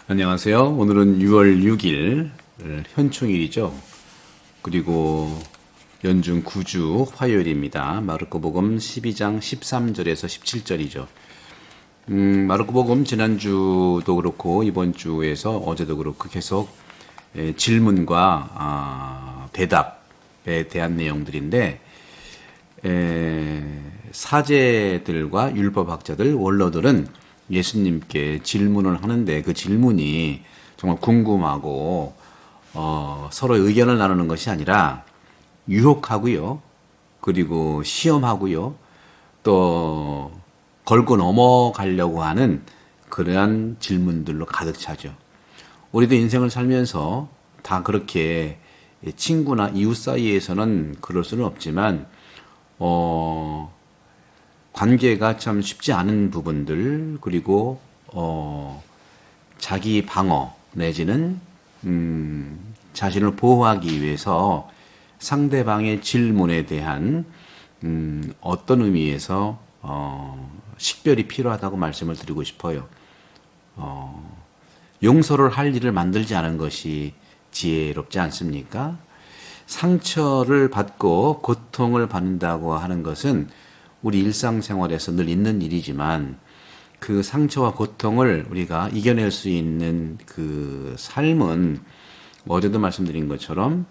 안녕하세요. 오늘은 6월 6일 현충일이죠. 그리고 연중 9주 화요일입니다. 마르코복음 12장 13절에서 17절이죠. 마르코복음 지난주도 그렇고 이번 주에서 어제도 그렇고 계속 질문과 대답에 대한 내용들인데 사제들과 율법학자들, 원로들은 예수님께 질문을 하는데 그 질문이 정말 궁금하고 서로 의견을 나누는 것이 아니라 유혹하고요. 그리고 시험하고요. 또 걸고 넘어가려고 하는 그러한 질문들로 가득 차죠. 우리도 인생을 살면서 다 그렇게 친구나 이웃 사이에서는 그럴 수는 없지만 관계가 참 쉽지 않은 부분들, 그리고 자기 방어 내지는 자신을 보호하기 위해서 상대방의 질문에 대한 어떤 의미에서 식별이 필요하다고 말씀을 드리고 싶어요. 용서를 할 일을 만들지 않은 것이 지혜롭지 않습니까? 상처를 받고 고통을 받는다고 하는 것은 우리 일상생활에서 늘 있는 일이지만 그 상처와 고통을 우리가 이겨낼 수 있는 그 삶은 어제도 말씀드린 것처럼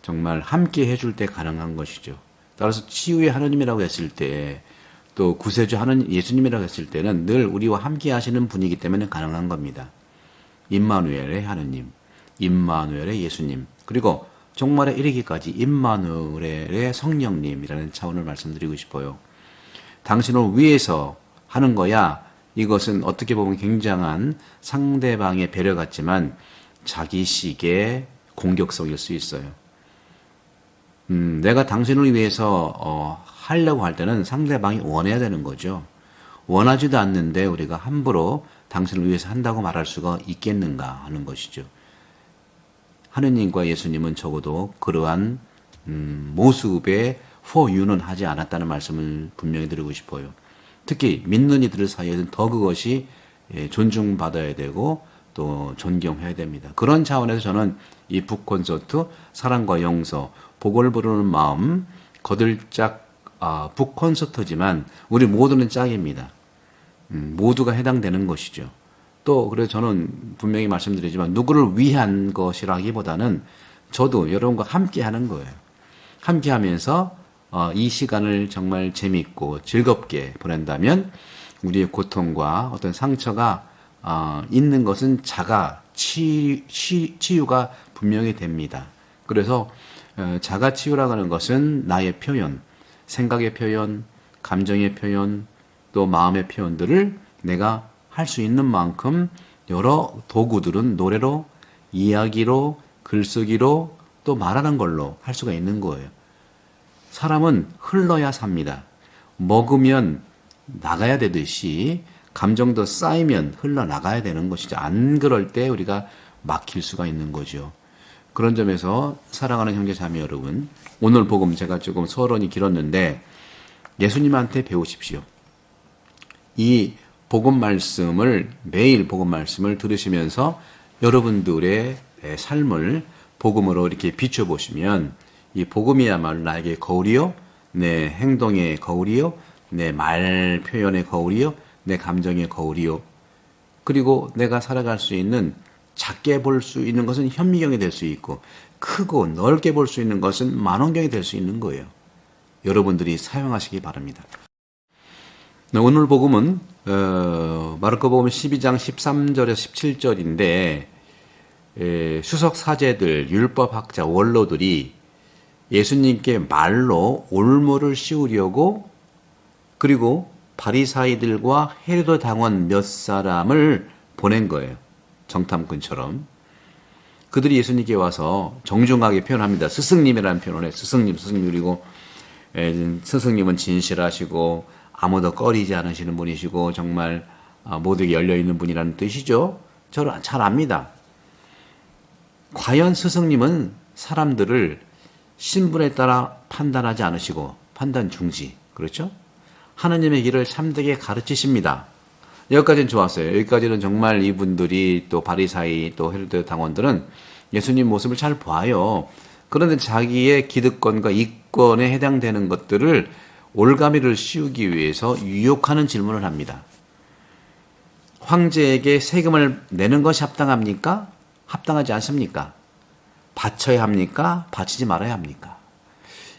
정말 함께 해줄 때 가능한 것이죠. 따라서 치유의 하나님이라고 했을 때, 또 구세주 하나님 예수님이라고 했을 때는 늘 우리와 함께 하시는 분이기 때문에 가능한 겁니다. 임마누엘의 하나님, 임마누엘의 예수님, 그리고 종말에 이르기까지 임마누엘의 성령님이라는 차원을 말씀드리고 싶어요. 당신을 위해서 하는 거야. 이것은 어떻게 보면 굉장한 상대방의 배려 같지만 자기식의 공격성일 수 있어요. 내가 당신을 위해서 하려고 할 때는 상대방이 원해야 되는 거죠. 원하지도 않는데 우리가 함부로 당신을 위해서 한다고 말할 수가 있겠는가 하는 것이죠. 하느님과 예수님은 적어도 그러한 모습의 for you는 하지 않았다는 말씀을 분명히 드리고 싶어요. 특히 믿는 이들 사이에서는 더 그것이 존중받아야 되고 또 존경해야 됩니다. 그런 차원에서 저는 이 북콘서트 사랑과 용서, 복을 부르는 마음, 거들짝 북콘서트지만 우리 모두는 짝입니다. 모두가 해당되는 것이죠. 또 그래서 저는 분명히 말씀드리지만 누구를 위한 것이라기보다는 저도 여러분과 함께 하는 거예요. 함께 하면서 이 시간을 정말 재미있고 즐겁게 보낸다면 우리의 고통과 어떤 상처가 있는 것은 자가 치유가 분명히 됩니다. 그래서 자가 치유라고 하는 것은 나의 표현, 생각의 표현, 감정의 표현, 또 마음의 표현들을 내가 할 수 있는 만큼 여러 도구들은 노래로, 이야기로, 글쓰기로 또 말하는 걸로 할 수가 있는 거예요. 사람은 흘러야 삽니다. 먹으면 나가야 되듯이 감정도 쌓이면 흘러나가야 되는 것이죠. 안 그럴 때 우리가 막힐 수가 있는 거죠. 그런 점에서 사랑하는 형제 자매 여러분, 오늘 복음 제가 조금 서론이 길었는데 예수님한테 배우십시오. 이 복음 말씀을, 매일 복음 말씀을 들으시면서 여러분들의 삶을 복음으로 이렇게 비춰보시면 이 복음이야말로 나에게 거울이요, 내 행동의 거울이요, 내 말 표현의 거울이요, 내 감정의 거울이요. 그리고 내가 살아갈 수 있는, 작게 볼 수 있는 것은 현미경이 될 수 있고 크고 넓게 볼 수 있는 것은 만원경이 될 수 있는 거예요. 여러분들이 사용하시기 바랍니다. 오늘 복음은 마르코복음 12장 13절에서 17절인데 수석 사제들, 율법학자, 원로들이 예수님께 말로 올무를 씌우려고, 그리고 바리사이들과 헤로드 당원 몇 사람을 보낸 거예요. 정탐꾼처럼. 그들이 예수님께 와서 정중하게 표현합니다. 스승님이라는 표현을 해요. 스승님. 그리고 스승님은 진실하시고 아무도 꺼리지 않으시는 분이시고 정말 모두에게 열려있는 분이라는 뜻이죠. 저를 잘 압니다. 과연 스승님은 사람들을 신분에 따라 판단하지 않으시고 판단 중지, 그렇죠? 하나님의 길을 참되게 가르치십니다. 여기까지는 좋았어요. 여기까지는 정말 이분들이 또 바리사이 또 헤로데 당원들은 예수님 모습을 잘 봐요. 그런데 자기의 기득권과 이권에 해당되는 것들을 올가미를 씌우기 위해서 유혹하는 질문을 합니다. 황제에게 세금을 내는 것이 합당합니까? 합당하지 않습니까? 바쳐야 합니까? 바치지 말아야 합니까?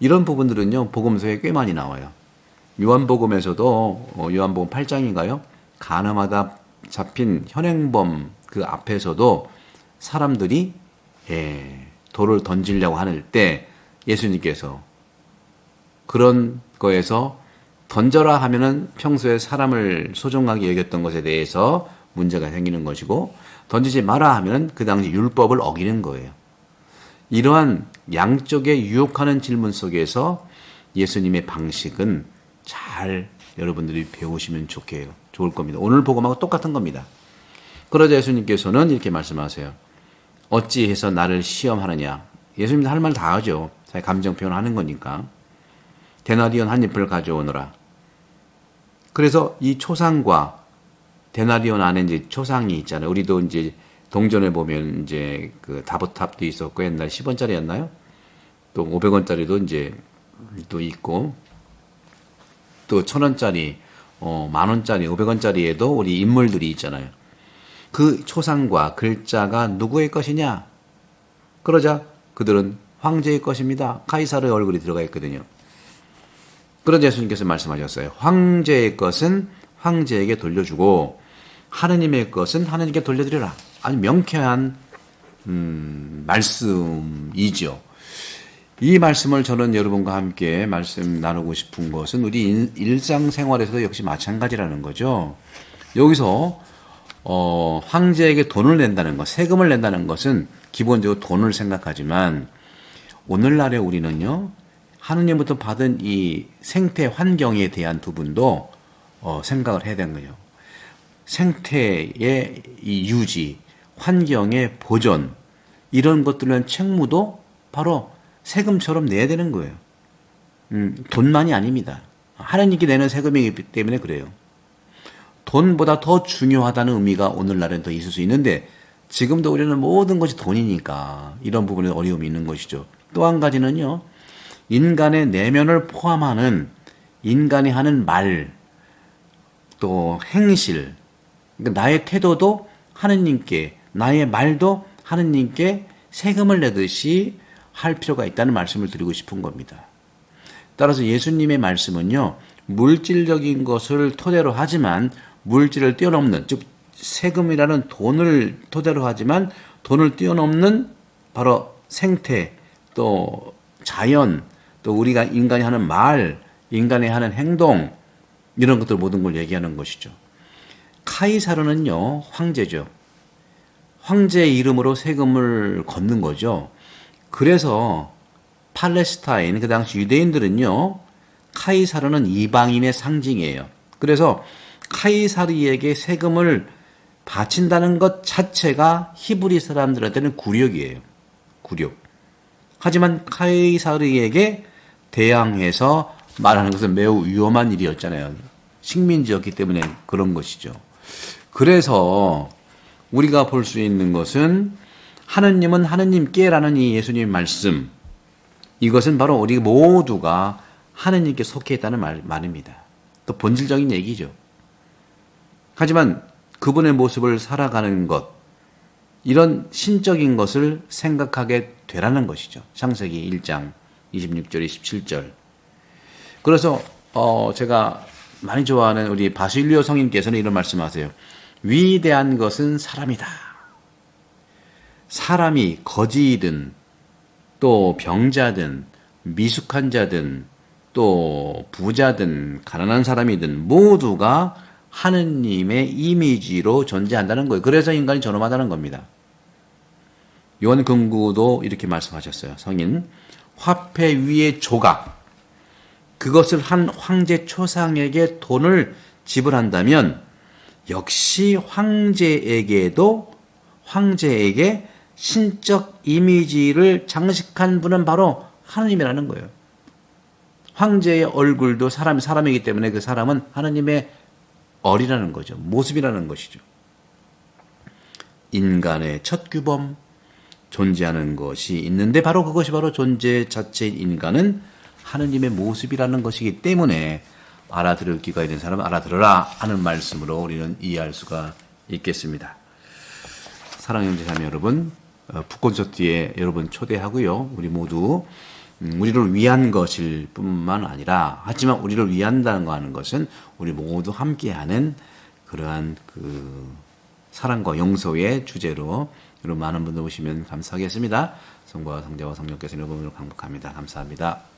이런 부분들은요, 복음서에 꽤 많이 나와요. 요한복음에서도, 요한복음 8장인가요? 가늠하다 잡힌 현행범 그 앞에서도 사람들이, 돌을 던지려고 할 때 예수님께서 그런 거에서 던져라 하면은 평소에 사람을 소중하게 여겼던 것에 대해서 문제가 생기는 것이고, 던지지 마라 하면은 그 당시 율법을 어기는 거예요. 이러한 양쪽의 유혹하는 질문 속에서 예수님의 방식은 잘 여러분들이 배우시면 좋을 겁니다. 오늘 복음하고 똑같은 겁니다. 그러자 예수님께서는 이렇게 말씀하세요. 어찌해서 나를 시험하느냐. 예수님도 할 말 다 하죠. 자기 감정 표현하는 거니까. 데나리온 한 잎을 가져오너라. 그래서 이 초상과 데나리온 안에 이제 초상이 있잖아요. 우리도 이제 동전에 보면 이제 그 다보탑도 있었고 옛날 10원짜리였나요? 또 500원짜리도 이제 또 있고 또 1000원짜리, 10,000원짜리, 500원짜리에도 우리 인물들이 있잖아요. 그 초상과 글자가 누구의 것이냐? 그러자 그들은 황제의 것입니다. 카이사르의 얼굴이 들어가 있거든요. 그러자 예수님께서 말씀하셨어요. 황제의 것은 황제에게 돌려주고 하느님의 것은 하느님께 돌려드려라. 아주 명쾌한 말씀이죠. 이 말씀을 저는 여러분과 함께 말씀 나누고 싶은 것은 우리 일상생활에서도 역시 마찬가지라는 거죠. 여기서 황제에게 돈을 낸다는 것, 세금을 낸다는 것은 기본적으로 돈을 생각하지만 오늘날에 우리는요, 하느님부터 받은 이 생태 환경에 대한 부분도 생각을 해야 되는 거죠. 생태의 이 유지, 환경의 보존, 이런 것들은 책무도 바로 세금처럼 내야 되는 거예요. 돈만이 아닙니다. 하나님께 내는 세금이기 때문에 그래요. 돈보다 더 중요하다는 의미가 오늘날엔 더 있을 수 있는데 지금도 우리는 모든 것이 돈이니까 이런 부분에 어려움이 있는 것이죠. 또 한 가지는요. 인간의 내면을 포함하는 인간이 하는 말, 또 행실, 그러니까 나의 태도도 하느님께, 나의 말도 하느님께 세금을 내듯이 할 필요가 있다는 말씀을 드리고 싶은 겁니다. 따라서 예수님의 말씀은요, 물질적인 것을 토대로 하지만 물질을 뛰어넘는, 즉 세금이라는 돈을 토대로 하지만 돈을 뛰어넘는 바로 생태, 또 자연, 또 우리가 인간이 하는 말, 인간이 하는 행동, 이런 것들 모든 걸 얘기하는 것이죠. 카이사르는요, 황제죠. 황제의 이름으로 세금을 걷는 거죠. 그래서 팔레스타인, 그 당시 유대인들은요, 카이사르는 이방인의 상징이에요. 그래서 카이사르에게 세금을 바친다는 것 자체가 히브리 사람들한테는 굴욕이에요. 굴욕. 하지만 카이사르에게 대항해서 말하는 것은 매우 위험한 일이었잖아요. 식민지였기 때문에 그런 것이죠. 그래서 우리가 볼 수 있는 것은 하느님은 하느님께라는 이 예수님의 말씀, 이것은 바로 우리 모두가 하느님께 속해 있다는 말입니다. 또 본질적인 얘기죠. 하지만 그분의 모습을 살아가는 것, 이런 신적인 것을 생각하게 되라는 것이죠. 창세기 1장 26절, 27절. 그래서 제가 많이 좋아하는 우리 바실리오 성인께서는 이런 말씀하세요. 위대한 것은 사람이다. 사람이 거지이든 또 병자든 미숙한 자든 또 부자든 가난한 사람이든 모두가 하느님의 이미지로 존재한다는 거예요. 그래서 인간이 존엄하다는 겁니다. 요한금구도 이렇게 말씀하셨어요. 성인, 화폐 위의 조각, 그것을 한 황제 초상에게 돈을 지불한다면 역시 황제에게 신적 이미지를 장식한 분은 바로 하느님이라는 거예요. 황제의 얼굴도 사람이기 때문에 그 사람은 하느님의 얼이라는 거죠. 모습이라는 것이죠. 인간의 첫 규범, 존재하는 것이 있는데 바로 그것이 바로 존재 자체인 인간은 하느님의 모습이라는 것이기 때문에 알아들을 귀가 있는 사람은 알아들어라 하는 말씀으로 우리는 이해할 수가 있겠습니다. 사랑하는 형제 자매 여러분, 북콘서트에 여러분 초대하고요. 우리 모두 우리를 위한 것일 뿐만 아니라, 하지만 우리를 위한다는 거 하는 것은 우리 모두 함께하는 그러한 그 사랑과 용서의 주제로 여러분 많은 분들 오시면 감사하겠습니다. 성부와 성자와 성령께서 여러분을 강복합니다. 감사합니다.